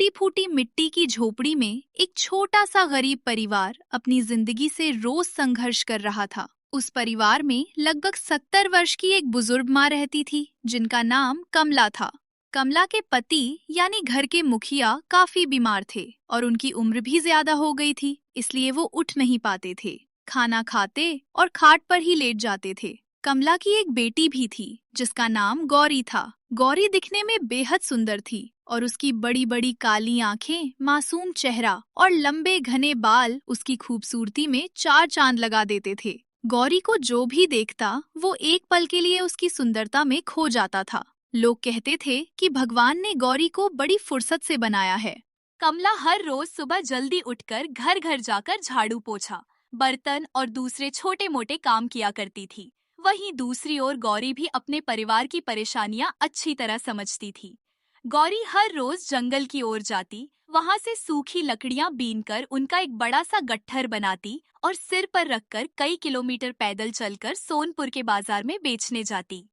टूटी फूटी मिट्टी की झोपड़ी में एक छोटा सा गरीब परिवार अपनी जिंदगी से रोज संघर्ष कर रहा था। उस परिवार में लगभग 70 वर्ष की एक बुजुर्ग माँ रहती थी जिनका नाम कमला था। कमला के पति यानी घर के मुखिया काफी बीमार थे और उनकी उम्र भी ज्यादा हो गई थी, इसलिए वो उठ नहीं पाते थे। खाना खाते और खाट पर ही लेट जाते थे। कमला की एक बेटी भी थी जिसका नाम गौरी था। गौरी दिखने में बेहद सुंदर थी और उसकी बड़ी बड़ी काली आंखें, मासूम चेहरा और लंबे घने बाल उसकी खूबसूरती में चार चांद लगा देते थे। गौरी को जो भी देखता वो एक पल के लिए उसकी सुंदरता में खो जाता था। लोग कहते थे कि भगवान ने गौरी को बड़ी फुर्सत से बनाया है। कमला हर रोज सुबह जल्दी उठकर घर घर जाकर झाड़ू पोछा, बर्तन और दूसरे छोटे मोटे काम किया करती थी। वहीं दूसरी ओर गौरी भी अपने परिवार की परेशानियां अच्छी तरह समझती थी। गौरी हर रोज जंगल की ओर जाती, वहां से सूखी लकड़ियां बीनकर उनका एक बड़ा सा गट्ठर बनाती और सिर पर रखकर कई किलोमीटर पैदल चलकर सोनपुर के बाजार में बेचने जाती।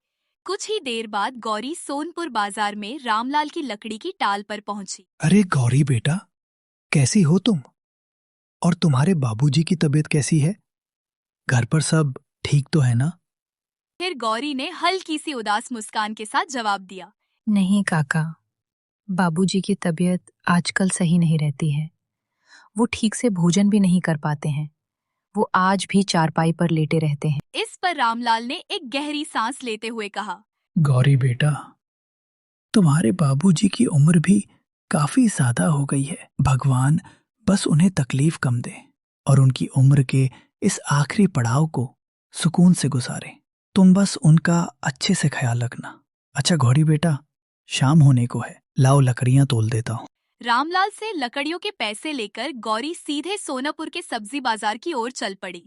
कुछ ही देर बाद गौरी सोनपुर बाजार में रामलाल की लकड़ी की टाल पर पहुंची। अरे गौरी बेटा, कैसी हो तुम? और तुम्हारे बाबूजी की तबीयत कैसी है? घर पर सब ठीक तो है ना? फिर गौरी ने हल्की सी उदास मुस्कान के साथ जवाब दिया। नहीं काका, बाबूजी की तबीयत आजकल सही नहीं रहती है। वो ठीक से भोजन भी नहीं कर पाते हैं। वो आज भी चारपाई पर लेटे रहते हैं। इस पर रामलाल ने एक गहरी सांस लेते हुए कहा, गौरी बेटा, तुम्हारे बाबूजी की उम्र भी काफी ज्यादा हो गई है। भगवान बस उन्हें तकलीफ कम दे और उनकी उम्र के इस आखिरी पड़ाव को सुकून से गुजारे। तुम बस उनका अच्छे से ख्याल रखना। अच्छा गौरी बेटा, शाम होने को है, लाओ लकड़ियां तोल देता हूँ। रामलाल से लकड़ियों के पैसे लेकर गौरी सीधे सोनापुर के सब्जी बाजार की ओर चल पड़ी।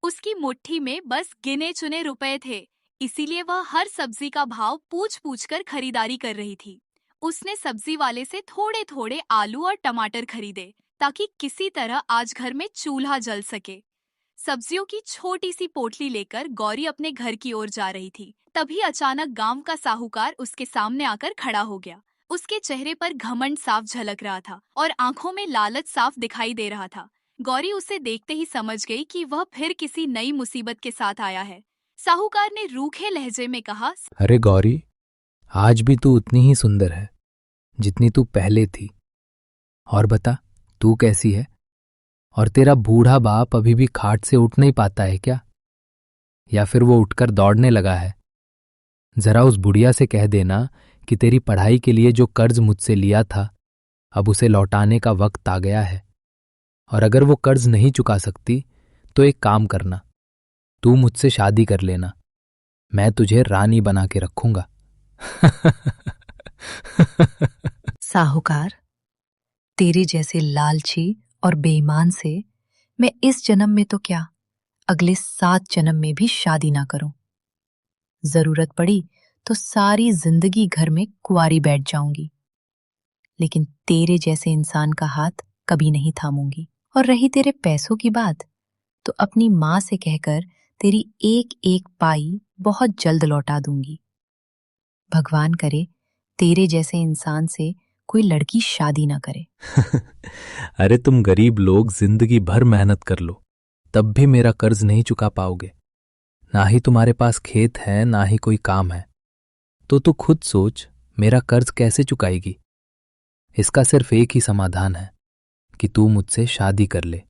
उसकी मुट्ठी में बस गिने चुने रुपए थे, इसीलिए वह हर सब्जी का भाव पूछ पूछ कर खरीदारी कर रही थी। उसने सब्जी वाले से थोड़े थोड़े आलू और टमाटर खरीदे ताकि किसी तरह आज घर में चूल्हा जल सके। सब्जियों की छोटी सी पोटली लेकर गौरी अपने घर की ओर जा रही थी। तभी अचानक गांव का साहूकार उसके सामने आकर खड़ा हो गया। उसके चेहरे पर घमंड साफ झलक रहा था और आंखों में लालच साफ दिखाई दे रहा था। गौरी उसे देखते ही समझ गई कि वह फिर किसी नई मुसीबत के साथ आया है। साहूकार ने रूखे लहजे में कहा, अरे गौरी, आज भी तू उतनी ही सुंदर है जितनी तू पहले थी। और बता, तू कैसी है? और तेरा बूढ़ा बाप अभी भी खाट से उठ नहीं पाता है क्या? या फिर वो उठकर दौड़ने लगा है? जरा उस बुढ़िया से कह देना कि तेरी पढ़ाई के लिए जो कर्ज मुझसे लिया था, अब उसे लौटाने का वक्त आ गया है। और अगर वो कर्ज नहीं चुका सकती तो एक काम करना, तू मुझसे शादी कर लेना। मैं तुझे रानी बना के रखूंगा। साहूकार, तेरे जैसे लालची और बेईमान से मैं इस जन्म में तो क्या, अगले 7 जन्म में भी शादी ना करूं। जरूरत पड़ी तो सारी जिंदगी घर में कुंवारी बैठ जाऊंगी, लेकिन तेरे जैसे इंसान का हाथ कभी नहीं थामूंगी। और रही तेरे पैसों की बात, तो अपनी माँ से कहकर तेरी एक एक पाई बहुत जल्द लौटा दूंगी। भगवान करे तेरे जैसे इंसान से कोई लड़की शादी ना करे। अरे तुम गरीब लोग जिंदगी भर मेहनत कर लो, तब भी मेरा कर्ज नहीं चुका पाओगे। ना ही तुम्हारे पास खेत है, ना ही कोई काम है। तो तू खुद सोच, मेरा कर्ज कैसे चुकाएगी? इसका सिर्फ एक ही समाधान है कि तू मुझसे शादी कर ले।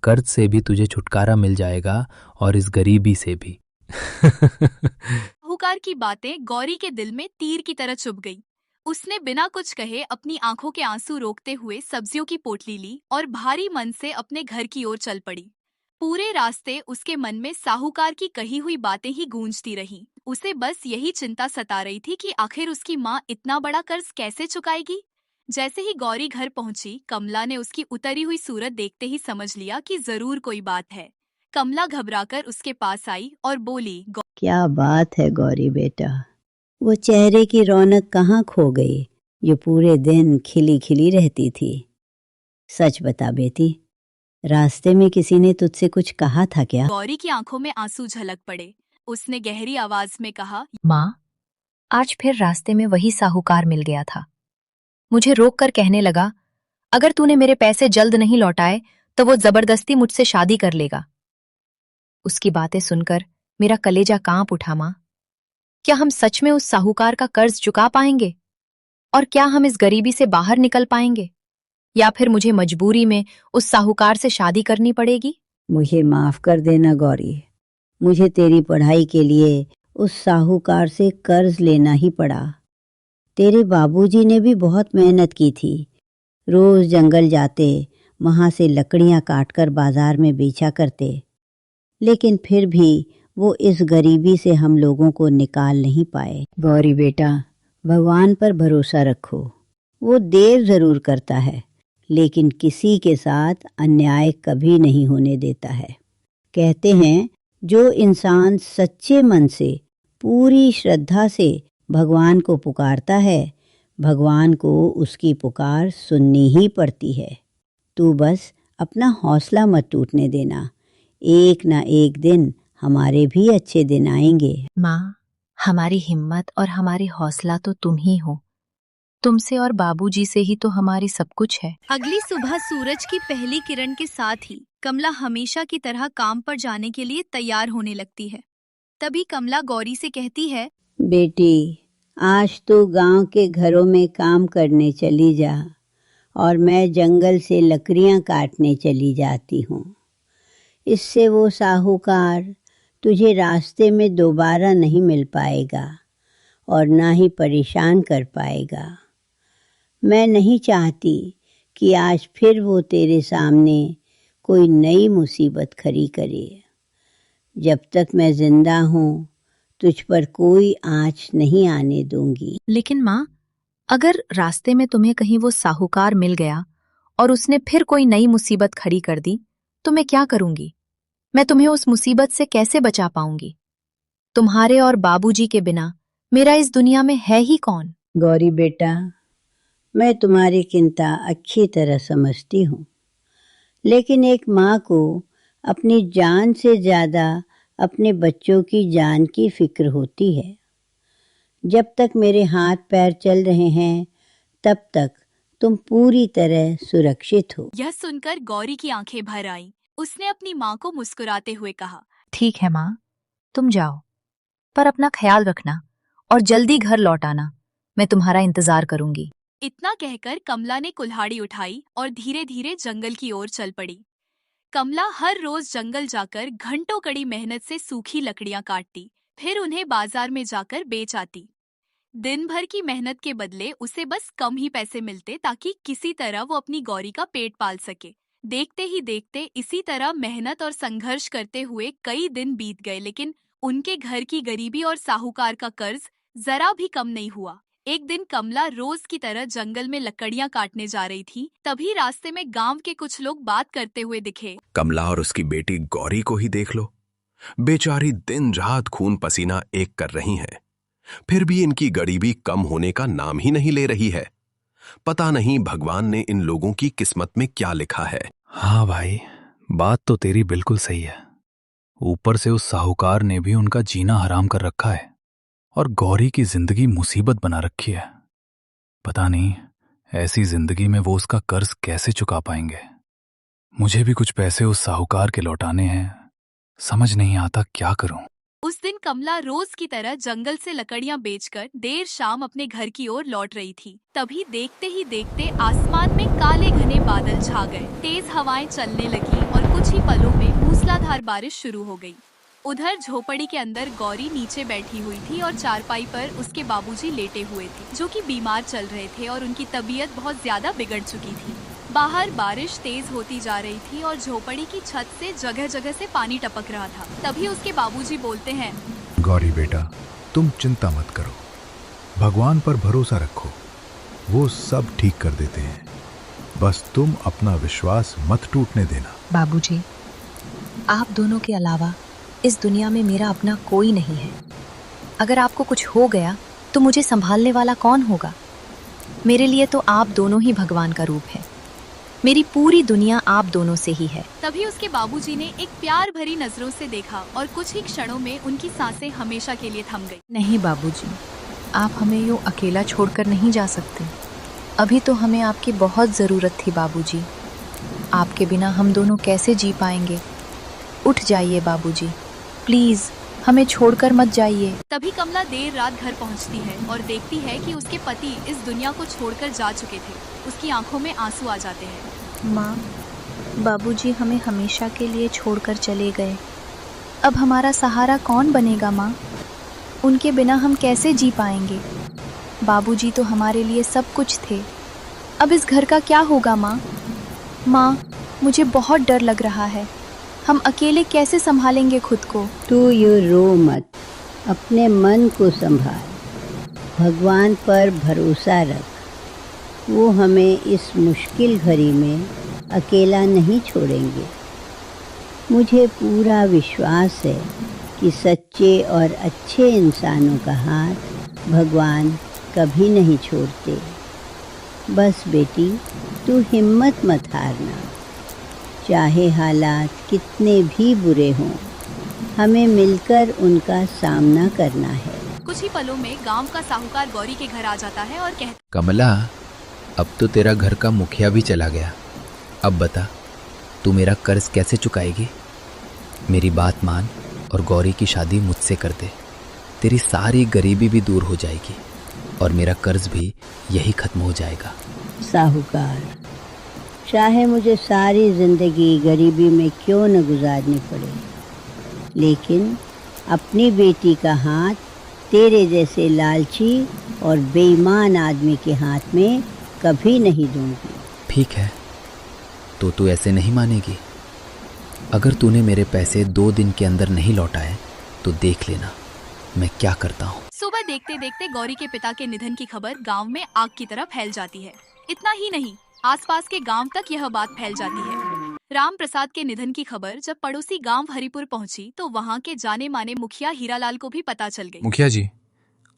कर्ज से भी तुझे छुटकारा मिल जाएगा और इस गरीबी से भी। साहूकार की बातें गौरी के दिल में तीर की तरह चुभ गई। उसने बिना कुछ कहे अपनी आंखों के आंसू रोकते हुए सब्जियों की पोटली ली और भारी मन से अपने घर की ओर चल पड़ी। पूरे रास्ते उसके मन में साहूकार की कही हुई बातें ही गूंजती रहीं। उसे बस यही चिंता सता रही थी कि आखिर उसकी माँ इतना बड़ा कर्ज कैसे चुकाएगी। जैसे ही गौरी घर पहुंची, कमला ने उसकी उतरी हुई सूरत देखते ही समझ लिया कि जरूर कोई बात है। कमला घबराकर उसके पास आई और बोली, क्या बात है गौरी बेटा, वो चेहरे की रौनक कहाँ खो गई जो पूरे दिन खिली खिली रहती थी? सच बता बेटी, रास्ते में किसी ने तुझसे कुछ कहा था क्या? गौरी की आंखों में आंसू झलक पड़े। उसने गहरी आवाज में कहा, माँ, आज फिर रास्ते में वही साहूकार मिल गया था। मुझे रोक कर कहने लगा, अगर तूने मेरे पैसे जल्द नहीं लौटाए तो वो जबरदस्ती मुझसे शादी कर लेगा। उसकी बातें सुनकर मेरा कलेजा कांप उठा। मां, क्या हम सच में उस साहूकार का कर्ज चुका पाएंगे? और क्या हम इस गरीबी से बाहर निकल पाएंगे? या फिर मुझे मजबूरी में उस साहूकार से शादी करनी पड़ेगी? मुझे माफ कर देना गौरी, मुझे तेरी पढ़ाई के लिए उस साहूकार से कर्ज लेना ही पड़ा। तेरे बाबूजी ने भी बहुत मेहनत की थी। रोज जंगल जाते, वहां से लकड़ियां काटकर बाजार में बेचा करते, लेकिन फिर भी वो इस गरीबी से हम लोगों को निकाल नहीं पाए। गौरी बेटा, भगवान पर भरोसा रखो। वो देर जरूर करता है, लेकिन किसी के साथ अन्याय कभी नहीं होने देता है। कहते हैं, जो इंसान सच्चे मन से, पूरी श्रद्धा से भगवान को पुकारता है, भगवान को उसकी पुकार सुननी ही पड़ती है। तू बस अपना हौसला मत टूटने देना। एक ना एक दिन हमारे भी अच्छे दिन आएंगे। माँ, हमारी हिम्मत और हमारी हौसला तो तुम ही हो। तुमसे और बाबूजी से ही तो हमारी सब कुछ है। अगली सुबह सूरज की पहली किरण के साथ ही कमला हमेशा की तरह काम पर जाने के लिए तैयार होने लगती है। तभी कमला गौरी से कहती है, बेटी, आज तो गांव के घरों में काम करने चली जा और मैं जंगल से लकड़ियां काटने चली जाती हूँ। इससे वो साहूकार तुझे रास्ते में दोबारा नहीं मिल पाएगा और ना ही परेशान कर पाएगा। मैं नहीं चाहती कि आज फिर वो तेरे सामने कोई नई मुसीबत खड़ी करे। जब तक मैं जिंदा हूँ, तुझ पर कोई आँच नहीं आने दूंगी। लेकिन माँ, अगर रास्ते में तुम्हें कहीं वो साहूकार मिल गया और उसने फिर कोई नई मुसीबत खड़ी कर दी, तो मैं क्या करूंगी? मैं तुम्हें उस मुसीबत से कैसे बचा पाऊंगी? तुम्हारे और बाबूजी के बिना मेरा इस दुनिया में है ही कौन? गौरी बेटा, मैं तुम्हारी चिंता अच्छी तरह समझती हूँ, लेकिन एक माँ को अपनी जान से ज़्यादा अपने बच्चों की जान की फिक्र होती है। जब तक मेरे हाथ पैर चल रहे हैं, तब तक तुम पूरी तरह सुरक्षित हो। यह सुनकर गौरी की आंखें भर आईं। उसने अपनी माँ को मुस्कुराते हुए कहा, ठीक है माँ, तुम जाओ, पर अपना ख्याल रखना और जल्दी घर लौट आना। मैं तुम्हारा इंतजार करूंगी। इतना कहकर कमला ने कुल्हाड़ी उठाई और धीरे धीरे जंगल की ओर चल पड़ी। कमला हर रोज जंगल जाकर घंटों कड़ी मेहनत से सूखी लकड़ियां काटती, फिर उन्हें बाजार में जाकर बेच आती। दिन भर की मेहनत के बदले उसे बस कम ही पैसे मिलते, ताकि किसी तरह वो अपनी गौरी का पेट पाल सके। देखते ही देखते इसी तरह मेहनत और संघर्ष करते हुए कई दिन बीत गए, लेकिन उनके घर की गरीबी और साहूकार का कर्ज जरा भी कम नहीं हुआ। एक दिन कमला रोज की तरह जंगल में लकड़ियां काटने जा रही थी। तभी रास्ते में गांव के कुछ लोग बात करते हुए दिखे। कमला और उसकी बेटी गौरी को ही देख लो, बेचारी दिन रात खून पसीना एक कर रही हैं, फिर भी इनकी गरीबी कम होने का नाम ही नहीं ले रही है। पता नहीं भगवान ने इन लोगों की किस्मत में क्या लिखा है। हाँ भाई, बात तो तेरी बिल्कुल सही है। ऊपर से उस साहूकार ने भी उनका जीना हराम कर रखा है और गौरी की जिंदगी मुसीबत बना रखी है। पता नहीं ऐसी जिंदगी में वो उसका कर्ज कैसे चुका पाएंगे। मुझे भी कुछ पैसे उस साहूकार के लौटाने हैं, समझ नहीं आता क्या करूं। उस दिन कमला रोज की तरह जंगल से लकड़ियां बेचकर देर शाम अपने घर की ओर लौट रही थी। तभी देखते ही देखते आसमान में काले घने बादल छा गए, तेज हवाएं चलने लगी और कुछ ही पलों में मूसलाधार बारिश शुरू हो गई। उधर झोपड़ी के अंदर गौरी नीचे बैठी हुई थी और चारपाई पर उसके बाबूजी लेटे हुए थे, जो कि बीमार चल रहे थे और उनकी तबीयत बहुत ज्यादा बिगड़ चुकी थी। बाहर बारिश तेज होती जा रही थी और झोपड़ी की छत से जगह जगह से पानी टपक रहा था। तभी उसके बाबूजी बोलते हैं, गौरी बेटा, तुम चिंता मत करो, भगवान पर भरोसा रखो, वो सब ठीक कर देते हैं। बस तुम अपना विश्वास मत टूटने देना। बाबूजी, आप दोनों के अलावा इस दुनिया में मेरा अपना कोई नहीं है। अगर आपको कुछ हो गया तो मुझे संभालने वाला कौन होगा? मेरे लिए तो आप दोनों ही भगवान का रूप है। मेरी पूरी दुनिया आप दोनों से ही है। तभी उसके बाबूजी ने एक प्यार भरी नजरों से देखा और कुछ ही क्षणों में उनकी सांसें हमेशा के लिए थम गई। नहीं बाबूजी, आप हमें यूं अकेला छोड़कर नहीं जा सकते। अभी तो हमें आपकी बहुत ज़रूरत थी बाबूजी। आपके बिना हम दोनों कैसे जी पाएंगे। उठ जाइए बाबूजी, प्लीज़ हमें छोड़कर मत जाइए। तभी कमला देर रात घर पहुंचती है और देखती है कि उसके पति इस दुनिया को छोड़कर जा चुके थे। उसकी आंखों में आंसू आ जाते हैं। माँ, बाबूजी हमें हमेशा के लिए छोड़कर चले गए। अब हमारा सहारा कौन बनेगा माँ? उनके बिना हम कैसे जी पाएंगे? बाबूजी तो हमारे लिए सब कुछ थे। अब इस घर का क्या होगा माँ? माँ, मुझे बहुत डर लग रहा है। हम अकेले कैसे संभालेंगे खुद को? तू यूँ रो मत, अपने मन को संभाल, भगवान पर भरोसा रख। वो हमें इस मुश्किल घड़ी में अकेला नहीं छोड़ेंगे। मुझे पूरा विश्वास है कि सच्चे और अच्छे इंसानों का हाथ भगवान कभी नहीं छोड़ते। बस बेटी, तू हिम्मत मत हारना। चाहे हालात कितने भी बुरे हों, हमें मिलकर उनका सामना करना है। कुछ ही पलों में गांव का साहूकार गौरी के घर आ जाता है और कहता कमला, अब तो तेरा घर का मुखिया भी चला गया। अब बता, तू मेरा कर्ज कैसे चुकाएगी? मेरी बात मान और गौरी की शादी मुझसे कर दे। तेरी सारी गरीबी भी दूर हो जाएगी और मेरा कर्ज भी यही खत्म हो जाएगा। साहूकार, चाहे मुझे सारी जिंदगी गरीबी में क्यों न गुजारनी पड़े, लेकिन अपनी बेटी का हाथ तेरे जैसे लालची और बेईमान आदमी के हाथ में कभी नहीं दूंगी। ठीक है, तो तू ऐसे नहीं मानेगी। अगर तूने मेरे पैसे 2 दिन के अंदर नहीं लौटाए तो देख लेना मैं क्या करता हूँ। सुबह देखते देखते गौरी के पिता के निधन की खबर गांव में आग की तरह फैल जाती है। इतना ही नहीं, आसपास के गांव तक यह बात फैल जाती है। राम प्रसाद के निधन की खबर जब पड़ोसी गांव हरिपुर पहुंची तो वहां के जाने माने मुखिया हीरालाल को भी पता चल गई। मुखिया जी,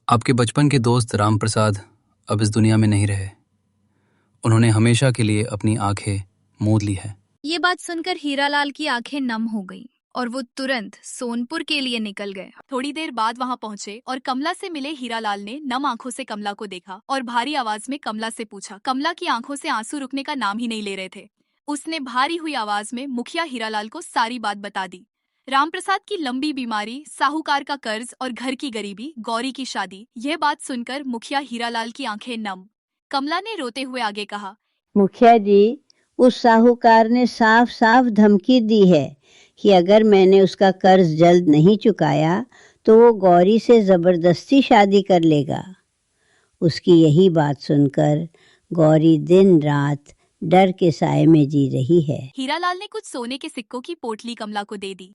आपके बचपन के दोस्त राम प्रसाद अब इस दुनिया में नहीं रहे। उन्होंने हमेशा के लिए अपनी आंखें मूंद ली है। ये बात सुनकर हीरालाल की आंखें नम हो गईं और वो तुरंत सोनपुर के लिए निकल गए। थोड़ी देर बाद वहां पहुंचे और कमला से मिले हीरालाल ने नम आंखों से कमला को देखा और भारी आवाज में कमला से पूछा। कमला की आंखों से आंसू रुकने का नाम ही नहीं ले रहे थे। उसने भारी हुई आवाज में मुखिया हीरालाल को सारी बात बता दी। रामप्रसाद की लंबी बीमारी, साहूकार का कर्ज और घर की गरीबी, गौरी की शादी, यह बात सुनकर मुखिया हीरालाल की आंखें नम। कमला ने रोते हुए आगे कहा, मुखिया जी, उस साहूकार ने साफ साफ धमकी दी है कि अगर मैंने उसका कर्ज जल्द नहीं चुकाया तो वो गौरी से जबरदस्ती शादी कर लेगा। उसकी यही बात सुनकर गौरी दिन रात डर के साए में जी रही है। हीरालाल ने कुछ सोने के सिक्कों की पोटली कमला को दे दी